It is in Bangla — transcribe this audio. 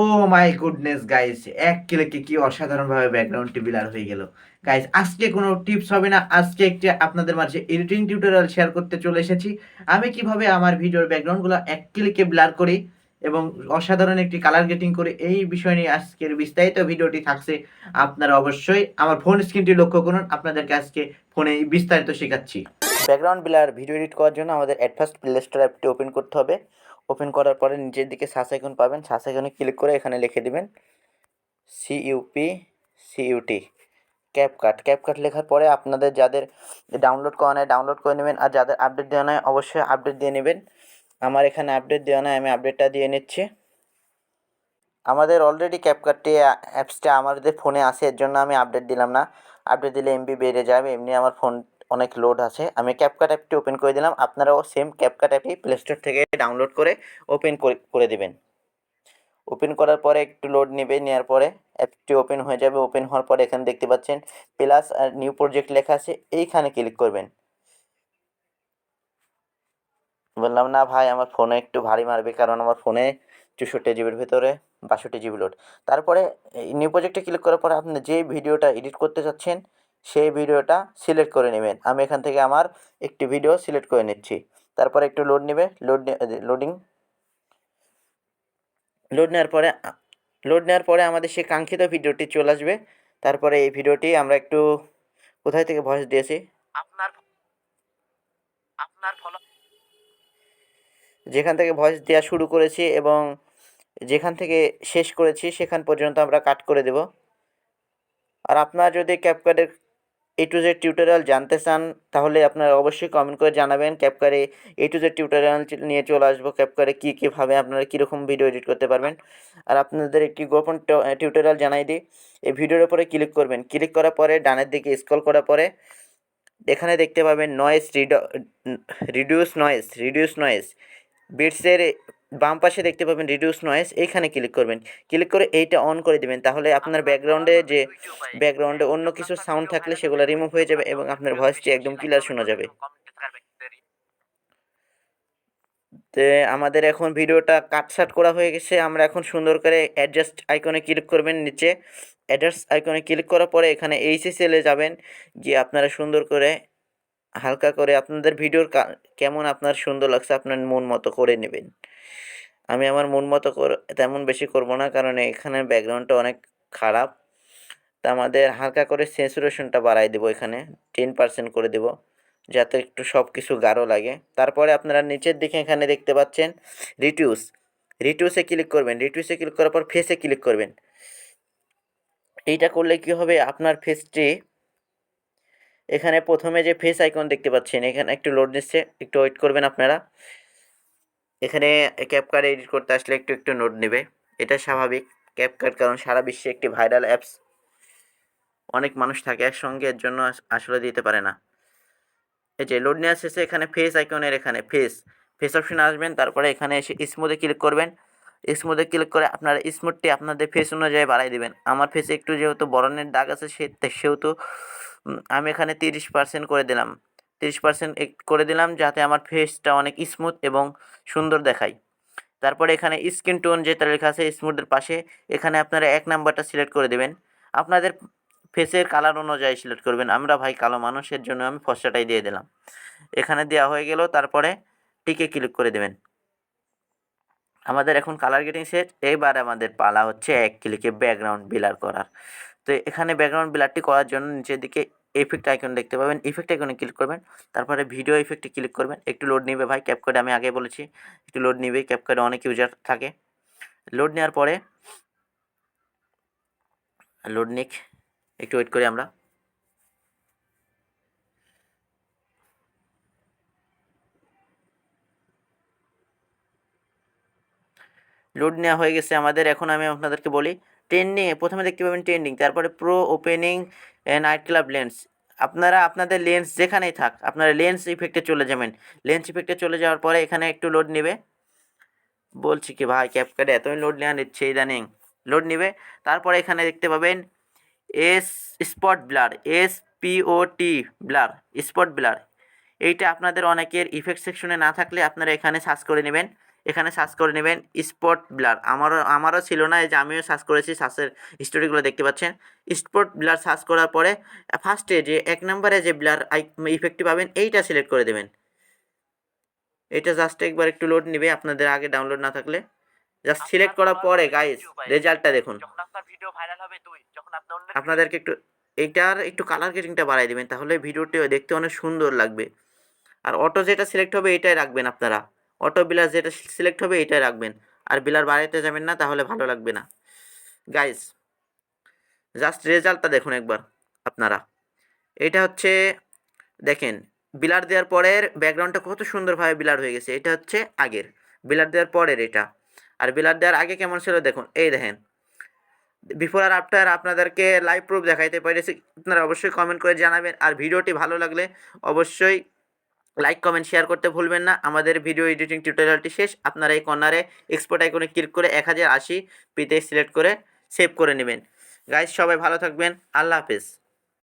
ও মাই গুডনেস গাইস, এক ক্লিকে কি অসাধারণভাবে ব্যাকগ্রাউন্ডটি ব্লার হয়ে গেল। গাইস, আজকে কোনো টিপস হবে না, আজকে একটি আপনাদের মাঝে এডিটিং টিউটোরিয়াল শেয়ার করতে চলে এসেছি। আমি কিভাবে আমার ভিডিওর ব্যাকগ্রাউন্ডগুলো এক ক্লিকে ব্লার করি এবং অসাধারণ একটি কালার গেটিং করে, এই বিষয় নিয়ে আজকের বিস্তারিত ভিডিওটি থাকছে। আপনারা অবশ্যই আমার ফোন স্ক্রিনটি লক্ষ্য করুন, আপনাদেরকে আজকে ফোনে বিস্তারিত শেখাচ্ছি। ব্যাকগ্রাউন্ড ব্লার ভিডিও এডিট করার জন্য আমাদের অ্যাট ফার্স্ট প্লে স্টোর অ্যাপটি ওপেন করতে হবে। ওপেন করার পরে নিচের দিকে সার্চ আইকন পাবেন, সার্চ আইকনে ক্লিক করে এখানে লিখে দিবেন CUPCUT ক্যাপকাট। ক্যাপকাট লেখার পরে আপনাদের যাদের ডাউনলোড করা নেয় ডাউনলোড করে নেবেন, আর যাদের আপডেট দেওয়া নয় অবশ্যই আপডেট দিয়ে নেবেন। আমার এখানে আপডেট দেওয়া নয়, আমি আপডেটটা দিয়ে নিচ্ছি। আমাদের অলরেডি ক্যাপকাটটি অ্যাপসটা আমাদের ফোনে আছে, এর জন্য আমি আপডেট দিলাম না। আপডেট দিলে এমবি বেড়ে যাবে, এমনি আমার ফোন অনেক লোড আছে। আমি ক্যাপকাট অ্যাপটি ওপেন করে দিলাম, আপনারাও সেম ক্যাপকাট অ্যাপটি প্লে স্টোর থেকে ডাউনলোড করে ওপেন করে দেবেন। ওপেন করার পরে একটু লোড নেবে, নেওয়ার পরে অ্যাপটি ওপেন হয়ে যাবে। ওপেন হওয়ার পরে এখানে দেখতে পাচ্ছেন প্লাস আর নিউ প্রজেক্ট লেখা আছে, এইখানে ক্লিক করবেন। বললাম না ভাই, আমার ফোনে একটু ভারী মারবে, কারণ আমার ফোনে 64 জিবির ভিতরে 62 জিবি লোড। তারপরে নিউ প্রজেক্টে ক্লিক করার পরে আপনি যে ভিডিওটা এডিট করতে চাচ্ছেন সেই ভিডিওটা সিলেক্ট করে নেবেন। আমি এখান থেকে আমার একটি ভিডিও সিলেক্ট করে নিচ্ছি। তারপরে একটু লোড নেবে, লোডিং লোড নেওয়ার পরে আমাদের সেই কাঙ্ক্ষিত ভিডিওটি চলে আসবে। তারপরে এই ভিডিওটি আমরা একটু কোথায় থেকে ভয়েস দিয়েছি, আপনার আপনার ফলো যেখান থেকে ভয়েস দেওয়া শুরু করেছি এবং যেখান থেকে শেষ করেছি সেখান পর্যন্ত আমরা কাট করে দেব। আর আপনারা যদি ক্যাপকাটের A to Z টিউটোরিয়াল জানতে চান তাহলে আপনারা অবশ্যই কমেন্ট করে জানাবেন। ক্যাপকারে A to Z টিউটোরিয়াল নিয়ে চলে আসবো, ক্যাপকারে কীভাবে আপনারা কীরকম ভিডিও এডিট করতে পারবেন। আর আপনাদের একটি গোপন টিউটোরিয়াল জানাই দিই। এই ভিডিওর উপরে ক্লিক করবেন, ক্লিক করার পরে ডানের দিকে স্ক্রল করার পরে এখানে দেখতে পাবেন রিডিউস নয়েজ বিটসের বাম পাশে দেখতে পাবেন রিডিউস নয়েজ, এইখানে ক্লিক করবেন। ক্লিক করে এইটা অন করে দিবেন, তাহলে আপনার ব্যাকগ্রাউন্ডে অন্য কিছু সাউন্ড থাকলে সেগুলো রিমুভ হয়ে যাবে এবং আপনার ভয়েসটি একদম ক্লিয়ার শোনা যাবে। তো আমাদের এখন ভিডিওটা কাটছাট করা হয়ে গেছে। আমরা এখন সুন্দর করে অ্যাডজাস্ট আইকনে ক্লিক করবেন, নিচে অ্যাডজাস্ট আইকনে ক্লিক করার পরে এখানে এইচএসএলে যাবেন, গিয়ে আপনারা সুন্দর করে হালকা করে আপনাদের ভিডিওর কেমন আপনার সুন্দর লাগছে আপনার মন মতো করে নেবেন। আমি আমার মন মতো তেমন বেশি করব না, কারণ এখানে ব্যাকগ্রাউন্ডটা অনেক খারাপ। তা আমাদের হালকা করে স্যাচুরেশনটা বাড়াই দেবো, এখানে 10% করে দেব, যাতে একটু সব কিছু গাঢ় লাগে। তারপরে আপনারা নিচের দিকে এখানে দেখতে পাচ্ছেন রিটিউসে ক্লিক করবেন। রিটিউসে ক্লিক করার পর ফেসে ক্লিক করবেন। এইটা করলে কি হবে, আপনার ফেসটি এখানে প্রথমে যে ফেস আইকন দেখতে পাচ্ছেন এখানে একটু লোড নিচ্ছে, একটু ওয়েট করবেন আপনারা। এখানে ক্যাপকাট এডিট করতে আসলে একটু নোট নেবে, এটা স্বাভাবিক। ক্যাপকাট কারণ সারা বিশ্বে একটি ভাইরাল অ্যাপস, অনেক মানুষ থাকে একসঙ্গে, এর জন্য আসলে দিতে পারে না। এই যে লোড নেওয়া শেষে এখানে ফেস আইকনের এখানে ফেস অপশনে আসবেন। তারপরে এখানে এসে স্মুথে ক্লিক করবেন। স্মুথে ক্লিক করে আপনারা স্মুথটি আপনাদের ফেস অনুযায়ী বাড়াই দেবেন। আমার ফেসে একটু যেহেতু বরণের দাগ আছে সেহেতু আমি এখানে 30% করে দিলাম। 30% করে দিলাম যাতে আমার ফেসটা অনেক স্মুথ এবং সুন্দর দেখায়। তারপরে এখানে স্কিন টোন যেটা লেখা আছে স্মুথের পাশে, এখানে আপনারা 1 নাম্বারটা সিলেক্ট করে দেবেন। আপনাদের ফেসের কালার অনুযায়ী সিলেক্ট করবেন। আমরা ভাই কালো মানুষের জন্য আমি ফর্সাটাই দিয়ে দিলাম। এখানে দেওয়া হয়ে গেল, তারপরে টিকে ক্লিক করে দেবেন। আমাদের এখন কালার গেটিং সেট। এইবার আমাদের পালা হচ্ছে এক ক্লিকে ব্যাকগ্রাউন্ড ব্লার করার। তো এখানে ব্যাকগ্রাউন্ড ব্লারটি করার জন্য নিচের দিকে ইফেক্ট আইকন দেখতে পাবেন, ইফেক্ট আইকনে ক্লিক করবেন। তারপরে ভিডিও ইফেক্টে ক্লিক করবেন। একটু লোড নেবে ভাই, ক্যাপকাটে আমি আগে বলেছি একটু লোড নেবে, ক্যাপকাটে অনেক ইউজার থাকে। লোড নেওয়ার পরে লোড নিক, একটু ওয়েট করি আমরা। লোড নেওয়া হয়ে গেছে আমাদের। এখন আমি আপনাদেরকে বলি প্রথমে দেখতে পাবেন ট্রেন্ডিং, তারপরে pro opening night club lens. আপনারা আপনাদের লেন্স যেখানেই থাক আপনারা লেন্স ইফেক্টে চলে যাবেন। লেন্স ইফেক্টে চলে যাওয়ার পরে এখানে একটু লোড নেবে। বলছি কি ভাই, ক্যাপকাটে এতই লোড নেওয়া নিচ্ছে ইদানিং, লোড নেবে। তারপরে এখানে দেখতে পাবেন S spot blur, SPOT blur, spot blur. এইটা আপনাদের অনেকের ইফেক্ট সেকশনে না থাকলে আপনারা এখানে সার্চ করে নেবেন এখানে সার্চ করে নেবেন স্পট ব্লার। আমারও ছিল না, এই যে আমিও সার্চ করেছি, সার্চের হিস্টোরিগুলো দেখতে পাচ্ছেন। স্পট ব্লার সার্চ করার পরে ফার্স্টে যে 1 নম্বরে যে ব্লার ইফেক্টটি পাবেন এইটা সিলেক্ট করে দেবেন। এটা জাস্ট একবার একটু লোড নেবে আপনাদের আগে ডাউনলোড না থাকলে। জাস্ট সিলেক্ট করার পরে গাইস রেজাল্টটা দেখুন। যখন আপনার ভিডিও ভাইরাল হবে 2, যখন আপনি অন্যের আপনাদেরকে একটু এইটার একটু কালার গ্রেডিংটা বাড়াই দিবেন, তাহলে ভিডিওটি দেখতে অনেক সুন্দর লাগবে। আর অটো যেটা সিলেক্ট হবে এটাই রাখবেন আপনারা, অটো বিলার যেটা সিলেক্ট হবে এটাই রাখবেন, আর বিলার বাড়াইতে যাবেন না, তাহলে ভালো লাগবে না। গাইস জাস্ট রেজাল্টটা দেখুন একবার আপনারা। এটা হচ্ছে দেখেন বিলার দেওয়ার পরের ব্যাকগ্রাউন্ডটা কত সুন্দরভাবে বিলার হয়ে গেছে। এটা হচ্ছে আগের বিলার দেওয়ার পরের এটা, আর বিলার দেওয়ার আগে কেমন ছিল দেখুন। এই দেখেন বিফোর আর আফটার আপনাদেরকে লাইভ প্রুফ দেখাইতে পেরেছি। আপনারা অবশ্যই কমেন্ট করে জানাবেন, আর ভিডিওটি ভালো লাগলে অবশ্যই লাইক কমেন্ট শেয়ার করতে ভুলবেন না। আমাদের ভিডিও এডিটিং টিউটোরিয়ালটি শেষ। আপনারা এই কর্নারে এক্সপোর্ট আইকনে ক্লিক করে 1080p সিলেক্ট করে সেভ করে নেবেন। গাইস সবাই ভালো থাকবেন, আল্লাহ হাফেজ।